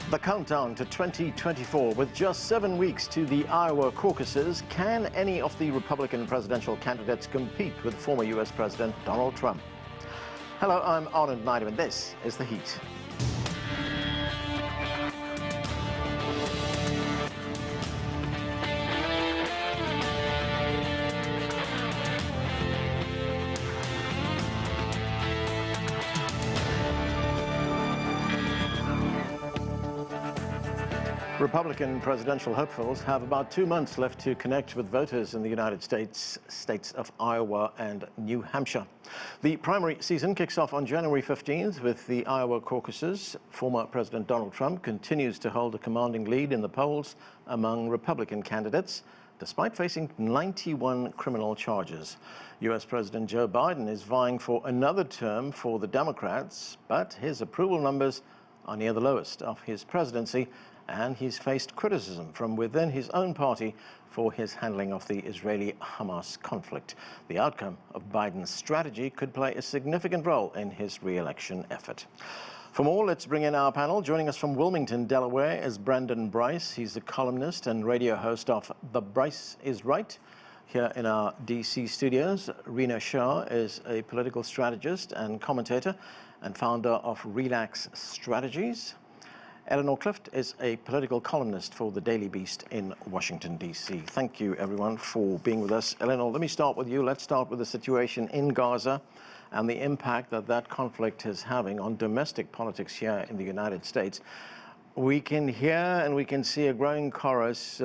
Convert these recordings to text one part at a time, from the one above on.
The countdown to 2024, with just 7 weeks to the Iowa caucuses, can any of the Republican presidential candidates compete with former U.S. President Donald Trump? Hello, I'm Arnold Neidem, and this is The Heat. Republican presidential hopefuls have about 2 months left to connect with voters in the United States, states of Iowa and New Hampshire. The primary season kicks off on January 15th with the Iowa caucuses. Former President Donald Trump continues to hold a commanding lead in the polls among Republican candidates, despite facing 91 criminal charges. U.S. President Joe Biden is vying for another term for the Democrats, but his approval numbers are near the lowest of his presidency, and he's faced criticism from within his own party for his handling of the Israeli-Hamas conflict. The outcome of Biden's strategy could play a significant role in his re-election effort. For more, let's bring in our panel. Joining us from Wilmington, Delaware, is Brendan Brice. He's a columnist and radio host of The Brice is Right. Here in our DC studios, Rina Shah is a political strategist and commentator and founder of Rilax Strategies. Eleanor Clift is a political columnist for the Daily Beast in Washington, D.C. Thank you, everyone, for being with us. Eleanor, let me start with you. Let's start with the situation in Gaza and the impact that that conflict is having on domestic politics here in the United States. We can hear and we can see a growing chorus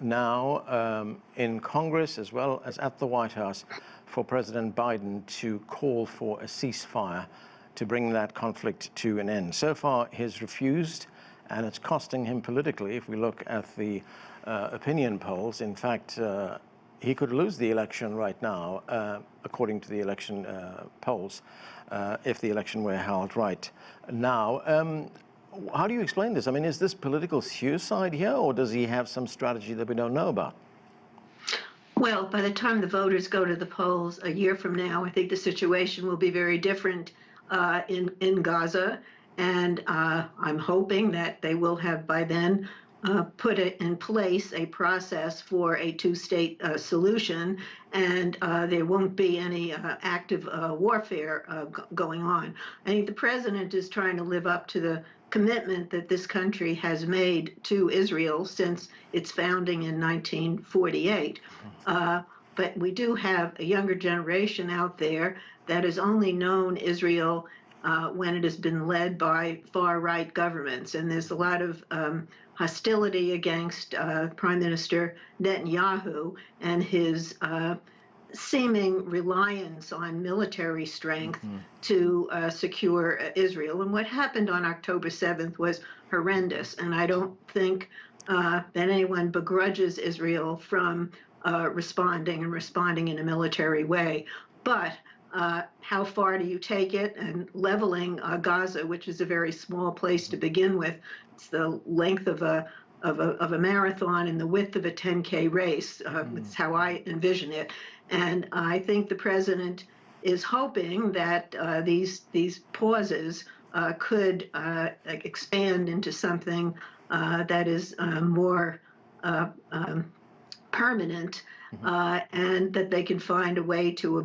now in Congress as well as at the White House for President Biden to call for a ceasefire to bring that conflict to an end. So far, he's refused, and it's costing him politically. If we look at the opinion polls, in fact, he could lose the election right now, according to the election polls, if the election were held right now. How do you explain this? I mean, is this political suicide here, or does he have some strategy that we don't know about? Well, by the time the voters go to the polls a year from now, I think the situation will be very different in Gaza, and I'm hoping that they will have by then put in place a process for a two-state solution, and there won't be any active warfare going on. I think the president is trying to live up to the commitment that this country has made to Israel since its founding in 1948. But we do have a younger generation out there that has only known Israel when it has been led by far-right governments. And there's a lot of hostility against Prime Minister Netanyahu and his seeming reliance on military strength to secure Israel. And what happened on October 7th was horrendous. And I don't think that anyone begrudges Israel from responding in a military way. But how far do you take it? And leveling Gaza, which is a very small place to begin with, it's the length of a marathon and the width of a 10K race. It's how I envision it. And I think the president is hoping that these pauses could expand into something that is more permanent, and that they can find a way to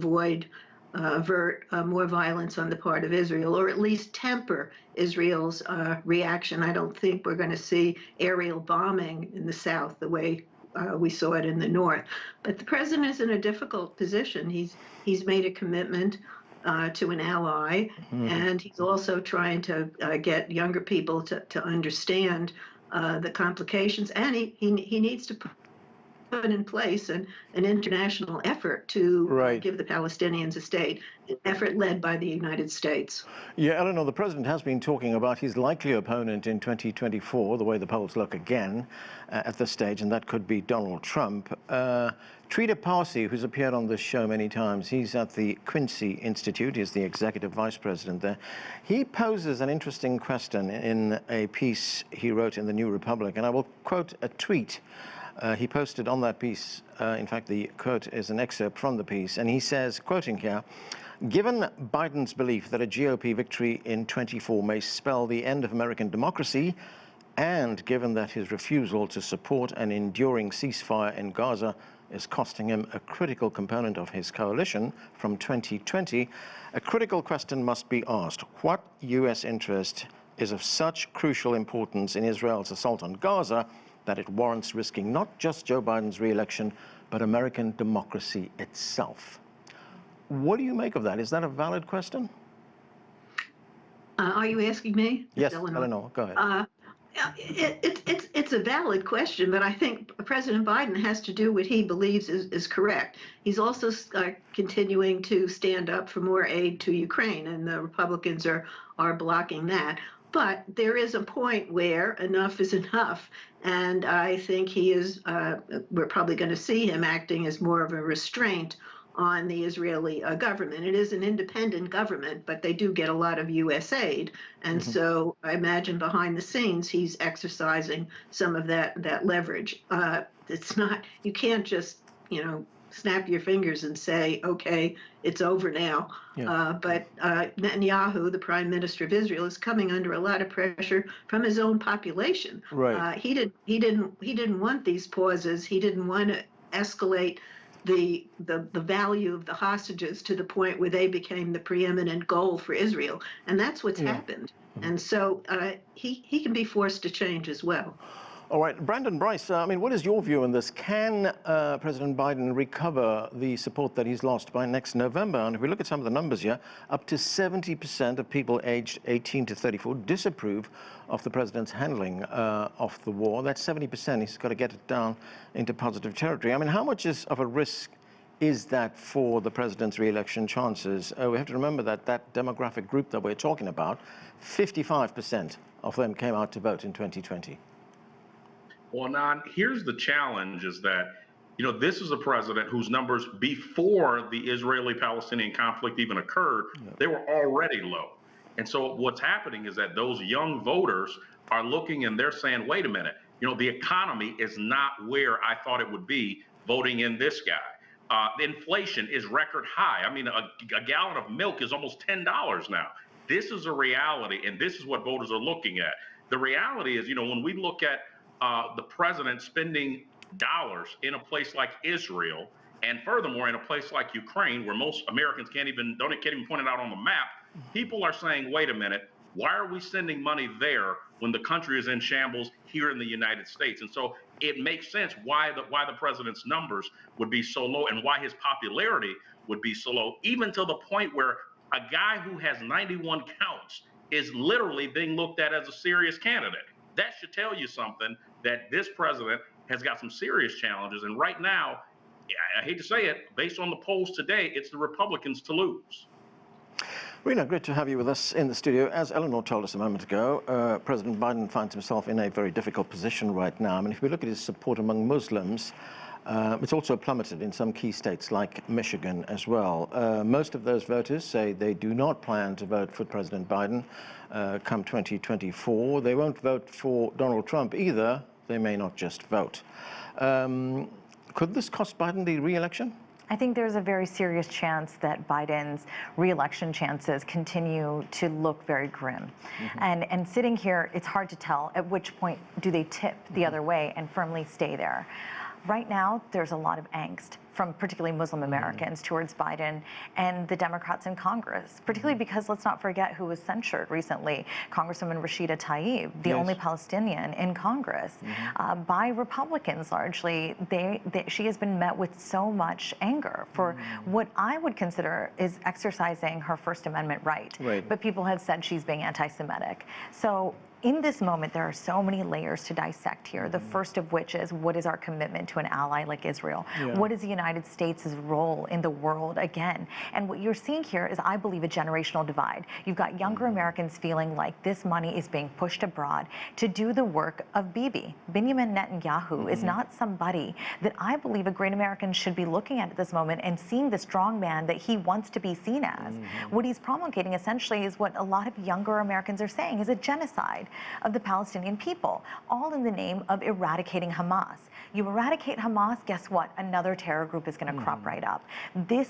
avert more violence on the part of Israel, or at least temper Israel's reaction. I don't think we're going to see aerial bombing in the south the way we saw it in the north. But the president is in a difficult position. He's made a commitment to an ally, and he's also trying to get younger people to understand the complications, and he needs to put in place an international effort to give the Palestinians a state, an effort led by the United States. Yeah, Eleanor, the president has been talking about his likely opponent in 2024, the way the polls look again at this stage, and that could be Donald Trump. Trita Parsi, who's appeared on this show many times, he's at the Quincy Institute, he's the executive vice president there. He poses an interesting question in a piece he wrote in the New Republic, and I will quote a tweet he posted on that piece. In fact, the quote is an excerpt from the piece, and he says, quoting here, "Given Biden's belief that a GOP victory in 24 may spell the end of American democracy, And given that his refusal to support an enduring ceasefire in Gaza is costing him a critical component of his coalition from 2020, a critical question must be asked. What U.S. interest is of such crucial importance in Israel's assault on Gaza that it warrants risking not just Joe Biden's re-election, but American democracy itself? What do you make of that? Is that a valid question? Are you asking me? Yes, Eleanor, go ahead. It's a valid question, but I think President Biden has to do what he believes is correct. He's also continuing to stand up for more aid to Ukraine, and the Republicans are blocking that. But there is a point where enough is enough, and I think he is. We're probably going to see him acting as more of a restraint on the Israeli government. It is an independent government, but they do get a lot of U.S. aid. And so I imagine behind the scenes, he's exercising some of that leverage. It's not, you can't just, snap your fingers and say, okay, it's over now. Yeah. But Netanyahu, the prime minister of Israel, is coming under a lot of pressure from his own population. Right. He didn't want these pauses. He didn't want to escalate the value of the hostages to the point where they became the preeminent goal for Israel. And that's what's happened. And so he can be forced to change as well. All right, Brandon, Brice, what is your view on this? Can President Biden recover the support that he's lost by next November? And if we look at some of the numbers here, up to 70% of people aged 18 to 34 disapprove of the president's handling of the war. That's 70%. He's got to get it down into positive territory. How much of a risk is that for the president's re-election chances? We have to remember that demographic group that we're talking about, 55% of them came out to vote in 2020. Well, Nan, here's the challenge is that, this is a president whose numbers before the Israeli-Palestinian conflict even occurred, they were already low. And so what's happening is that those young voters are looking and they're saying, wait a minute, the economy is not where I thought it would be voting in this guy. Inflation is record high. A gallon of milk is almost $10 now. This is a reality, and this is what voters are looking at. The reality is, when we look at the president spending dollars in a place like Israel, and furthermore in a place like Ukraine, where most Americans can't even point it out on the map, people are saying, wait a minute, why are we sending money there when the country is in shambles here in the United States? And so it makes sense why the president's numbers would be so low and why his popularity would be so low, even to the point where a guy who has 91 counts is literally being looked at as a serious candidate. That should tell you something, that this president has got some serious challenges. And right now, I hate to say it, based on the polls today, it's the Republicans to lose. Rina, great to have you with us in the studio. As Eleanor told us a moment ago, President Biden finds himself in a very difficult position right now. If we look at his support among Muslims, it's also plummeted in some key states like Michigan as well. Most of those voters say they do not plan to vote for President Biden come 2024. They won't vote for Donald Trump either. They may not just vote. Could this cost Biden the re-election? I think there's a very serious chance that Biden's re-election chances continue to look very grim. And sitting here, it's hard to tell at which point do they tip the other way and firmly stay there. Right now, there's a lot of angst from particularly Muslim Americans towards Biden and the Democrats in Congress, particularly because let's not forget who was censured recently, Congresswoman Rashida Tlaib, the only Palestinian in Congress, by Republicans largely. She has been met with so much anger for what I would consider is exercising her First Amendment right. But people have said she's being anti-Semitic. So in this moment, there are so many layers to dissect here. The first of which is, what is our commitment to an ally like Israel? What is the United States' role in the world again? And what you're seeing here is, I believe, a generational divide. You've got younger Americans feeling like this money is being pushed abroad to do the work of Bibi. Benjamin Netanyahu is not somebody that I believe a great American should be looking at this moment and seeing the strong man that he wants to be seen as. What he's promulgating essentially is what a lot of younger Americans are saying is a genocide of the Palestinian people, all in the name of eradicating Hamas. You eradicate Hamas, guess what? Another terror group is going to crop right up. This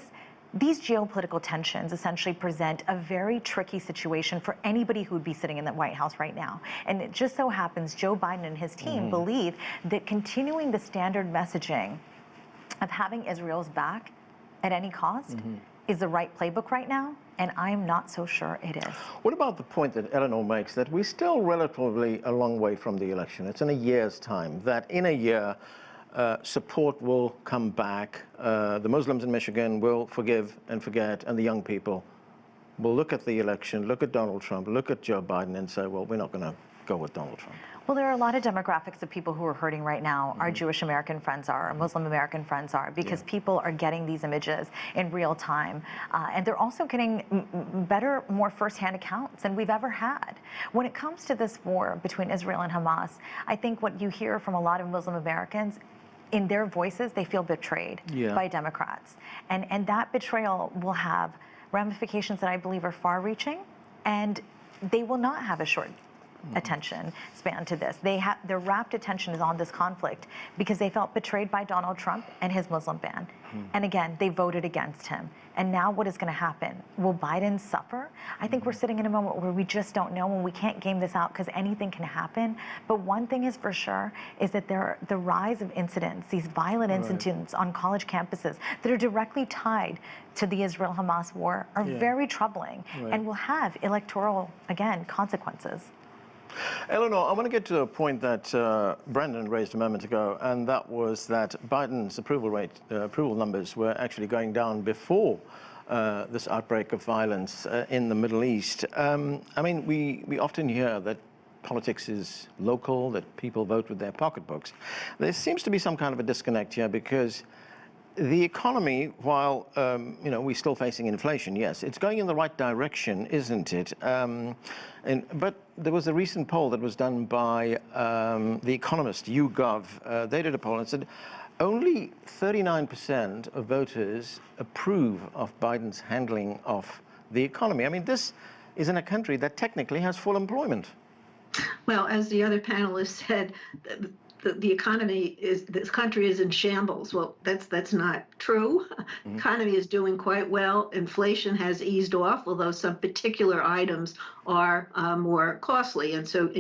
these geopolitical tensions essentially present a very tricky situation for anybody who would be sitting in the White House right now. And it just so happens Joe Biden and his team believe that continuing the standard messaging of having Israel's back at any cost is the right playbook right now, and I'm not so sure it is. What about the point that Eleanor makes that we're still relatively a long way from the election? It's in a year's time, that in a year, support will come back, the Muslims in Michigan will forgive and forget, and the young people will look at the election, look at Donald Trump, look at Joe Biden and say, well, we're not going to go with Donald Trump. Well, there are a lot of demographics of people who are hurting right now. Our Jewish American friends are, our Muslim American friends are, because people are getting these images in real time. And they're also getting better, more firsthand accounts than we've ever had. When it comes to this war between Israel and Hamas, I think what you hear from a lot of Muslim Americans, in their voices, they feel betrayed by Democrats. And that betrayal will have ramifications that I believe are far-reaching, and they will not have a short attention span to this. Their rapt attention is on this conflict because they felt betrayed by Donald Trump and his Muslim ban. And again, they voted against him. And now what is going to happen? Will Biden suffer? I think we're sitting in a moment where we just don't know, and we can't game this out because anything can happen. But one thing is for sure is that the rise of incidents, these violent incidents on college campuses that are directly tied to the Israel-Hamas war are very troubling and will have electoral, again, consequences. Eleanor, I want to get to a point that Brandon raised a moment ago, and that was that Biden's approval numbers were actually going down before this outbreak of violence in the Middle East. I mean, we often hear that politics is local, that people vote with their pocketbooks. There seems to be some kind of a disconnect here because the economy, while we're still facing inflation, yes, it's going in the right direction, isn't it? But there was a recent poll that was done by The Economist, YouGov. They did a poll and said only 39% of voters approve of Biden's handling of the economy. I mean, this is in a country that technically has full employment. Well, as the other panelists said, the economy this country is in shambles. Well, that's not true. The economy is doing quite well. Inflation has eased off, although some particular items are more costly. And so,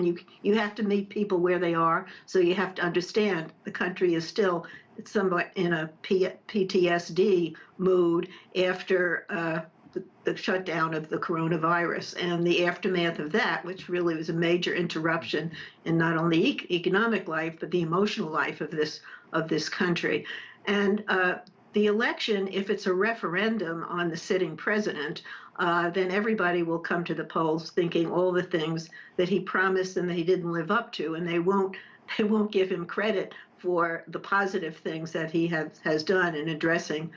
you have to meet people where they are. So you have to understand the country is still somewhat in a PTSD mood after the shutdown of the coronavirus and the aftermath of that, which really was a major interruption in not only economic life, but the emotional life of this country. And the election, if it's a referendum on the sitting president, then everybody will come to the polls thinking all the things that he promised and that he didn't live up to, and they won't give him credit for the positive things that he has done in addressing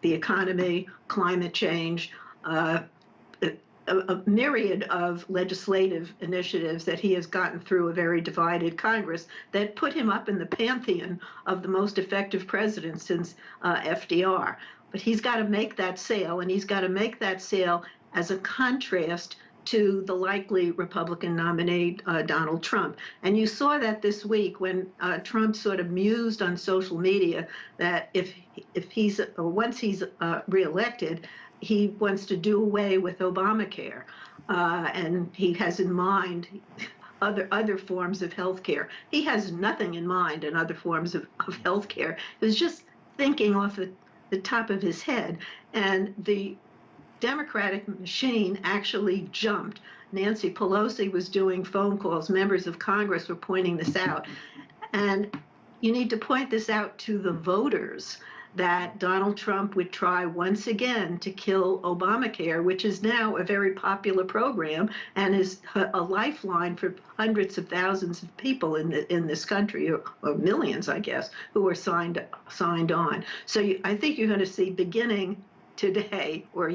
the economy, climate change, a myriad of legislative initiatives that he has gotten through a very divided Congress that put him up in the pantheon of the most effective president since FDR. But he's got to make that sale, and he's got to make that sale as a contrast to the likely Republican nominee, Donald Trump. And you saw that this week when Trump sort of mused on social media that once he's reelected, he wants to do away with Obamacare. And he has in mind other forms of health care. He has nothing in mind in other forms of health care. He was just thinking off the top of his head. And the Democratic machine actually jumped. Nancy Pelosi was doing phone calls. Members of Congress were pointing this out. And you need to point this out to the voters that Donald Trump would try once again to kill Obamacare, which is now a very popular program and is a lifeline for hundreds of thousands of people in this country, or millions, I guess, who are signed on. So I think you're going to see beginning today, or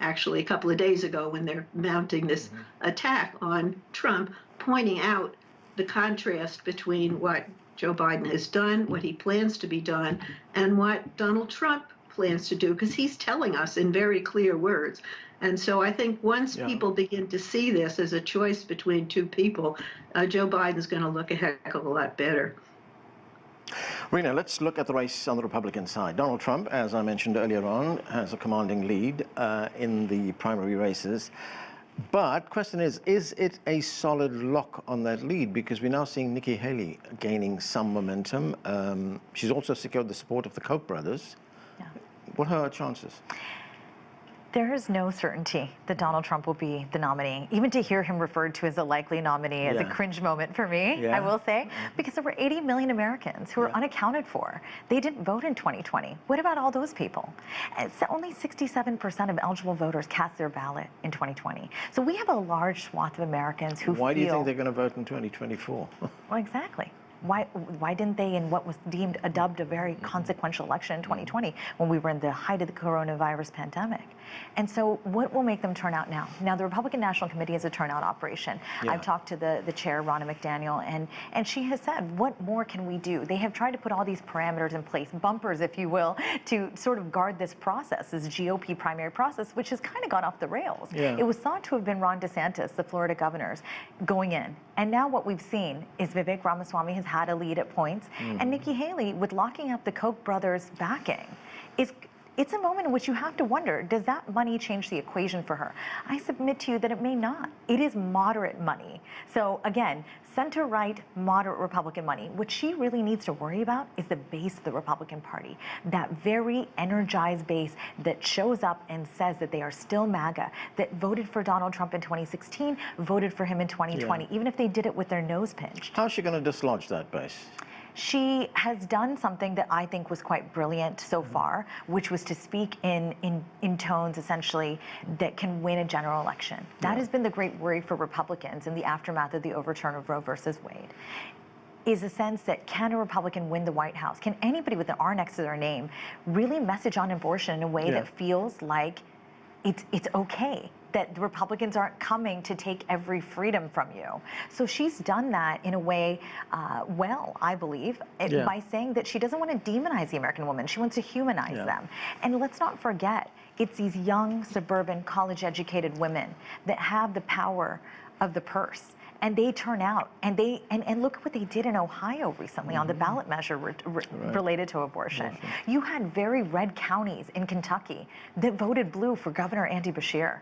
actually a couple of days ago when they're mounting this attack on Trump, pointing out the contrast between what Joe Biden has done, what he plans to be done, and what Donald Trump plans to do, because he's telling us in very clear words. And so I think once people begin to see this as a choice between two people, Joe Biden's going to look a heck of a lot better. Rina, let's look at the race on the Republican side. Donald Trump, as I mentioned earlier on, has a commanding lead in the primary races. But question is it a solid lock on that lead? Because we're now seeing Nikki Haley gaining some momentum. She's also secured the support of the Koch brothers. Yeah. What are her chances? There is no certainty that Donald Trump will be the nominee. Even to hear him referred to as a likely nominee is a cringe moment for me, I will say, because there were 80 million Americans who are unaccounted for. They didn't vote in 2020. What about all those people? It's only 67% of eligible voters cast their ballot in 2020. So we have a large swath of Americans who Why do you think they're going to vote in 2024? Well, exactly. Why didn't they, in what was dubbed a very consequential election in 2020, when we were in the height of the coronavirus pandemic? And so what will make them turn out now? Now, the Republican National Committee is a turnout operation. I've talked to the chair, Ronna McDaniel, and she has said, what more can we do? They have tried to put all these parameters in place, bumpers, if you will, to sort of guard this process, this GOP primary process, which has kind of gone off the rails. It was thought to have been Ron DeSantis, the Florida governor's, going in. And now what we've seen is Vivek Ramaswamy has had a lead at points, and Nikki Haley, with locking up the Koch brothers' backing, it's a moment in which you have to wonder, does that money change the equation for her? I submit to you that it may not. It is moderate money. So again, center-right, moderate Republican money. What she really needs to worry about is the base of the Republican Party, that very energized base that shows up and says that they are still MAGA, that voted for Donald Trump in 2016, voted for him in 2020, even if they did it with their nose pinched. How's she going to dislodge that base? She has done something that I think was quite brilliant so far, which was to speak in tones, essentially, that can win a general election. That has been the great worry for Republicans in the aftermath of the overturn of Roe versus Wade, is a sense that can a Republican win the White House? Can anybody with an R next to their name really message on abortion in a way that feels like it's okay, that the Republicans aren't coming to take every freedom from you? So she's done that in a way well, I believe, by saying that she doesn't want to demonize the American woman. She wants to humanize them. And let's not forget, it's these young, suburban, college-educated women that have the power of the purse. And they turn out, and look at what they did in Ohio recently on the ballot measure related to abortion. You had very red counties in Kentucky that voted blue for Governor Andy Beshear.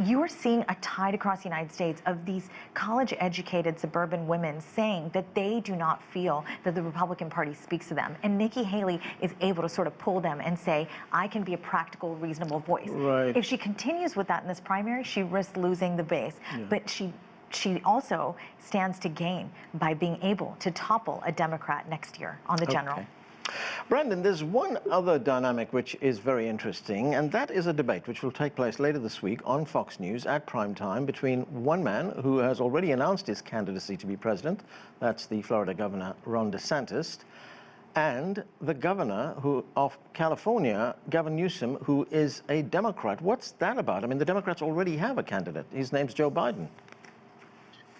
You're seeing a tide across the United States of these college-educated suburban women saying that they do not feel that the Republican Party speaks to them. And Nikki Haley is able to sort of pull them and say, I can be a practical, reasonable voice. If she continues with that in this primary, she risks losing the base. But she also stands to gain by being able to topple a Democrat next year on the general. Brandon, there's one other dynamic which is very interesting, and that is a debate which will take place later this week on Fox News at prime time between one man who has already announced his candidacy to be president, that's the Florida Governor Ron DeSantis, and the governor of California, Gavin Newsom, who is a Democrat. What's that about? I mean, the Democrats already have a candidate. His name's Joe Biden.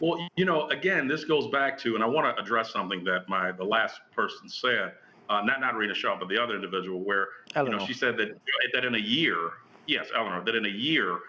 Well, again, this goes back to, and I want to address something that the last person said, not Rina Shah, but the other individual, where Eleanor. she said that in a year, yes, Eleanor, that in a year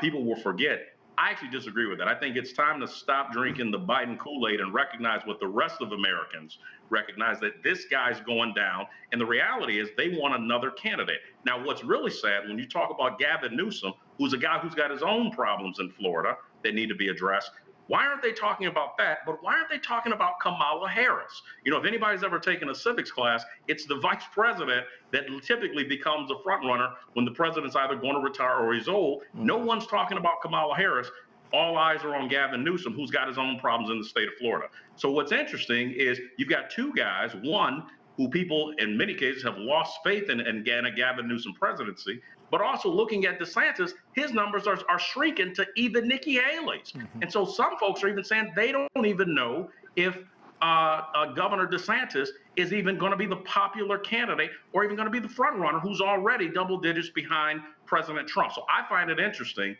people will forget. I actually disagree with that. I think it's time to stop drinking the Biden Kool-Aid and recognize what the rest of Americans recognize, that this guy's going down. And the reality is they want another candidate. Now, what's really sad when you talk about Gavin Newsom, who's a guy who's got his own problems in Florida that need to be addressed, why aren't they talking about that? But why aren't they talking about Kamala Harris? If anybody's ever taken a civics class, it's the vice president that typically becomes a front runner when the president's either going to retire or he's old. No one's talking about Kamala Harris. All eyes are on Gavin Newsom, who's got his own problems in the state of Florida. So what's interesting is you've got two guys, one who people in many cases have lost faith in a Gavin Newsom presidency, but also looking at DeSantis, his numbers are shrinking to even Nikki Haley's. And so some folks are even saying they don't even know if Governor DeSantis is even going to be the popular candidate or even going to be the front runner who's already double digits behind President Trump. So I find it interesting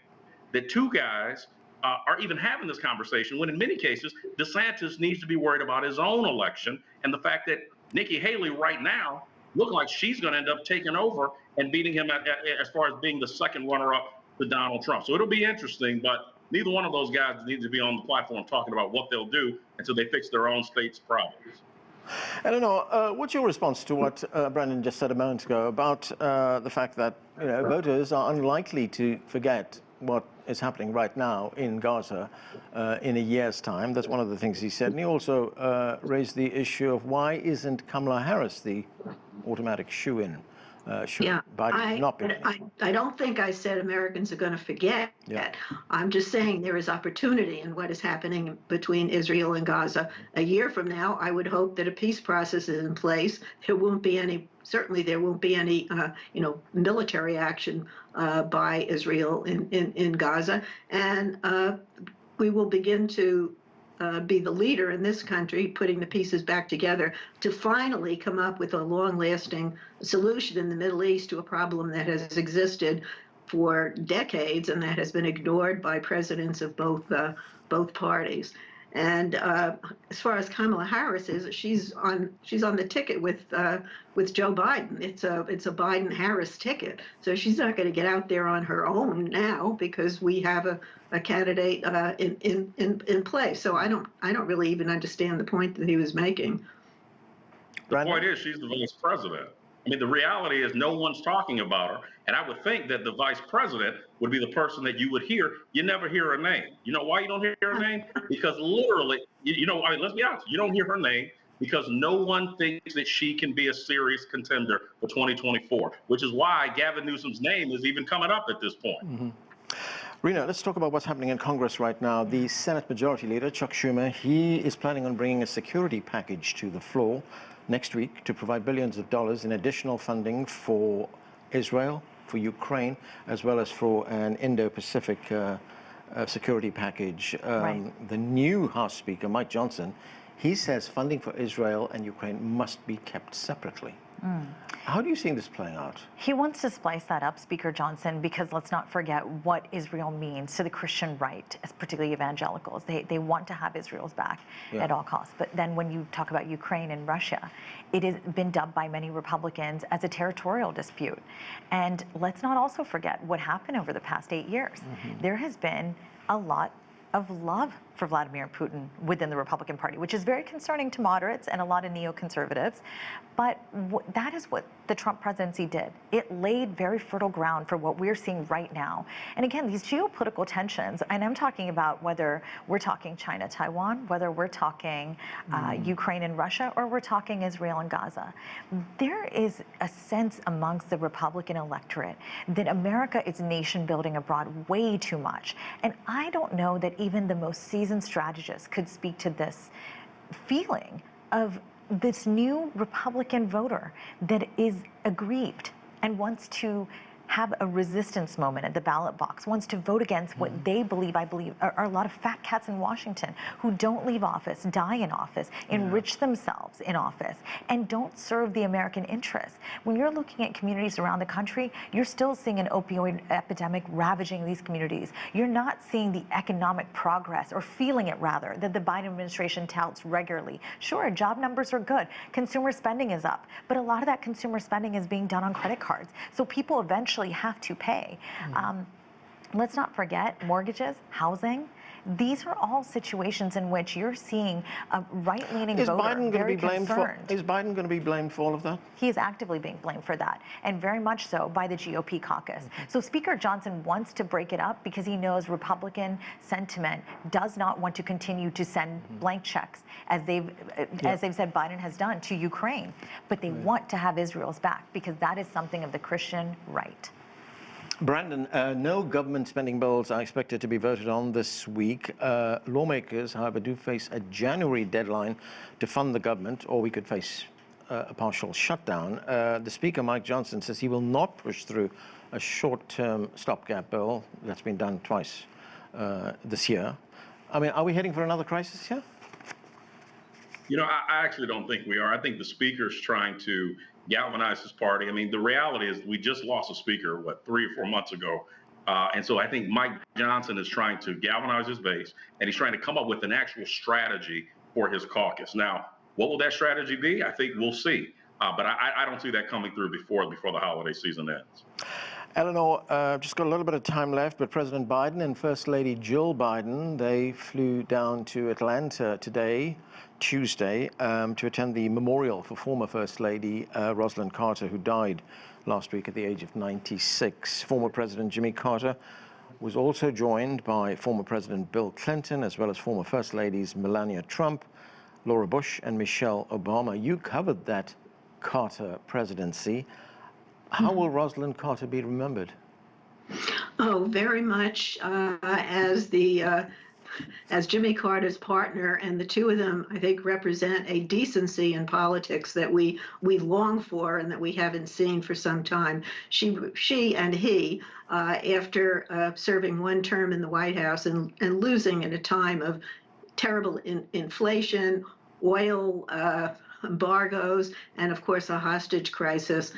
that two guys are even having this conversation when in many cases DeSantis needs to be worried about his own election and the fact that Nikki Haley right now looks like she's going to end up taking over and beating him as far as being the second runner-up to Donald Trump. So it'll be interesting, but neither one of those guys needs to be on the platform talking about what they'll do until they fix their own state's problems. Eleanor, what's your response to what Brandon just said a moment ago about the fact that voters are unlikely to forget what is happening right now in Gaza in a year's time? That's one of the things he said. And he also raised the issue of why isn't Kamala Harris the automatic shoe-in? Should Biden not be? I don't think I said Americans are going to forget. Yeah. I'm just saying there is opportunity in what is happening between Israel and Gaza. A year from now, I would hope that a peace process is in place. There won't be any. Certainly, there won't be any, military action by Israel in Gaza, and we will begin to be the leader in this country, putting the pieces back together to finally come up with a long-lasting solution in the Middle East to a problem that has existed for decades and that has been ignored by presidents of both parties. And as far as Kamala Harris is, she's on the ticket with Joe Biden. It's a Biden-Harris ticket, so she's not going to get out there on her own now because we have a candidate in place. So I don't really even understand the point that he was making. The point is, she's the vice president. I mean, the reality is no one's talking about her. And I would think that the vice president would be the person that you would hear. You never hear her name. You know why you don't hear her name? Because literally, let's be honest, you don't hear her name because no one thinks that she can be a serious contender for 2024, which is why Gavin Newsom's name is even coming up at this point. Mm-hmm. Rina, let's talk about what's happening in Congress right now. The Senate Majority Leader, Chuck Schumer, he is planning on bringing a security package to the floor next week to provide billions of dollars in additional funding for Israel, for Ukraine, as well as for an Indo-Pacific security package. Right. The new House Speaker, Mike Johnson, he says funding for Israel and Ukraine must be kept separately. How do you see this playing out? He wants to splice that up, Speaker Johnson, because let's not forget what Israel means to the Christian right, particularly evangelicals. They want to have Israel's back at all costs. But then when you talk about Ukraine and Russia, it has been dubbed by many Republicans as a territorial dispute. And let's not also forget what happened over the past 8 years. There has been a lot of love for Vladimir Putin within the Republican Party, which is very concerning to moderates and a lot of neoconservatives. But that is what the Trump presidency did. It laid very fertile ground for what we're seeing right now. And again, these geopolitical tensions, and I'm talking about whether we're talking China, Taiwan, whether we're talking Ukraine and Russia, or we're talking Israel and Gaza. There is a sense amongst the Republican electorate that America is nation building abroad way too much. And I don't know that even the most seasoned strategists could speak to this feeling of this new Republican voter that is aggrieved and wants to have a resistance moment at the ballot box, wants to vote against what they believe, are a lot of fat cats in Washington who don't leave office, die in office, enrich themselves in office, and don't serve the American interest. When you're looking at communities around the country, you're still seeing an opioid epidemic ravaging these communities. You're not seeing the economic progress, or feeling it rather, that the Biden administration touts regularly. Sure, job numbers are good. Consumer spending is up, but a lot of that consumer spending is being done on credit cards. So people eventually have to pay. Let's not forget mortgages, housing. These are all situations in which you're seeing a right-leaning voter very concerned. Is Biden going to be blamed for all of that? He is actively being blamed for that, and very much so by the GOP caucus. So Speaker Johnson wants to break it up because he knows Republican sentiment does not want to continue to send blank checks, as they've said Biden has done to Ukraine. But they want to have Israel's back because that is something of the Christian right. Brandon, no government spending bills are expected to be voted on this week. Lawmakers, however, do face a January deadline to fund the government, or we could face a partial shutdown. The Speaker, Mike Johnson, says he will not push through a short-term stopgap bill. That's been done twice this year. I mean, are we heading for another crisis here? You know, I actually don't think we are. I think the Speaker's trying to galvanize his party. I mean, the reality is we just lost a speaker, 3 or 4 months ago. And so I think Mike Johnson is trying to galvanize his base, and he's trying to come up with an actual strategy for his caucus. Now, what will that strategy be? I think we'll see. But I don't see that coming through before the holiday season ends. Eleanor, just got a little bit of time left, but President Biden and First Lady Jill Biden, they flew down to Atlanta today, Tuesday, to attend the memorial for former First Lady Rosalynn Carter, who died last week at the age of 96. Former President Jimmy Carter was also joined by former President Bill Clinton, as well as former First Ladies Melania Trump, Laura Bush, and Michelle Obama. You covered that Carter presidency. How will Rosalynn Carter be remembered? Oh, very much as Jimmy Carter's partner, and the two of them, I think, represent a decency in politics that we long for and that we haven't seen for some time. She and he, after serving one term in the White House and losing at a time of terrible inflation, oil embargoes, and of course a hostage crisis.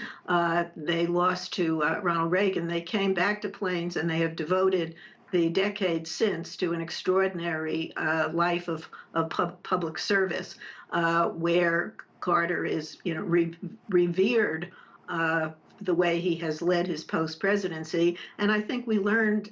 They lost to Ronald Reagan. They came back to Plains, and they have devoted the decades since to an extraordinary life of public service, where Carter is, revered the way he has led his post-presidency. And I think we learned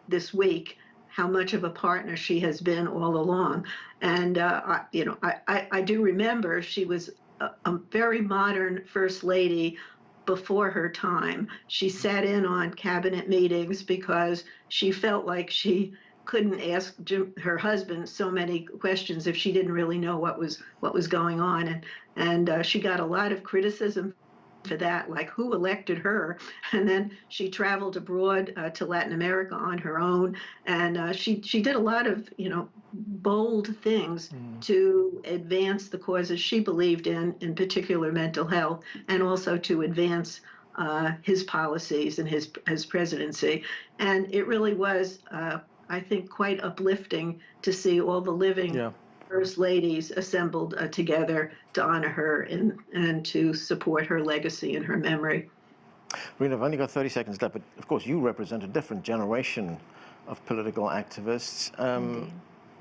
this week how much of a partner she has been all along. And, I do remember she was a very modern First Lady before her time. She sat in on cabinet meetings because she felt like she couldn't ask her husband so many questions if she didn't really know what was going on. And she got a lot of criticism for that, like who elected her. And then she traveled abroad to Latin America on her own, and she did a lot of bold things to advance the causes she believed in particular mental health, and also to advance his policies and his presidency. And it really was, I think, quite uplifting to see all the living First Ladies assembled together to honor her and to support her legacy and her memory. Rina, I've only got 30 seconds left, but of course you represent a different generation of political activists.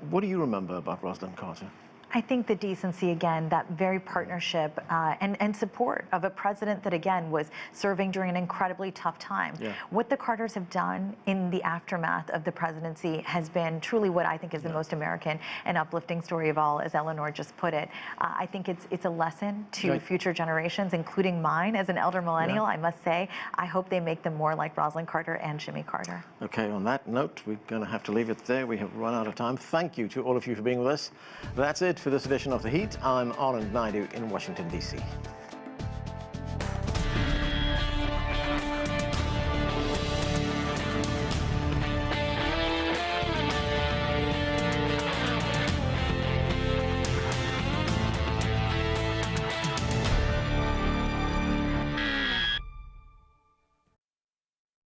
What do you remember about Rosalynn Carter? I think the decency, again, that very partnership and support of a president that, again, was serving during an incredibly tough time. What the Carters have done in the aftermath of the presidency has been truly what I think is the most American and uplifting story of all, as Eleanor just put it. I think it's a lesson to future generations, including mine as an elder millennial, I must say. I hope they make them more like Rosalynn Carter and Jimmy Carter. Okay, on that note, we're going to have to leave it there. We have run out of time. Thank you to all of you for being with us. That's it for this edition of The Heat. I'm Anand Naidu in Washington, D.C.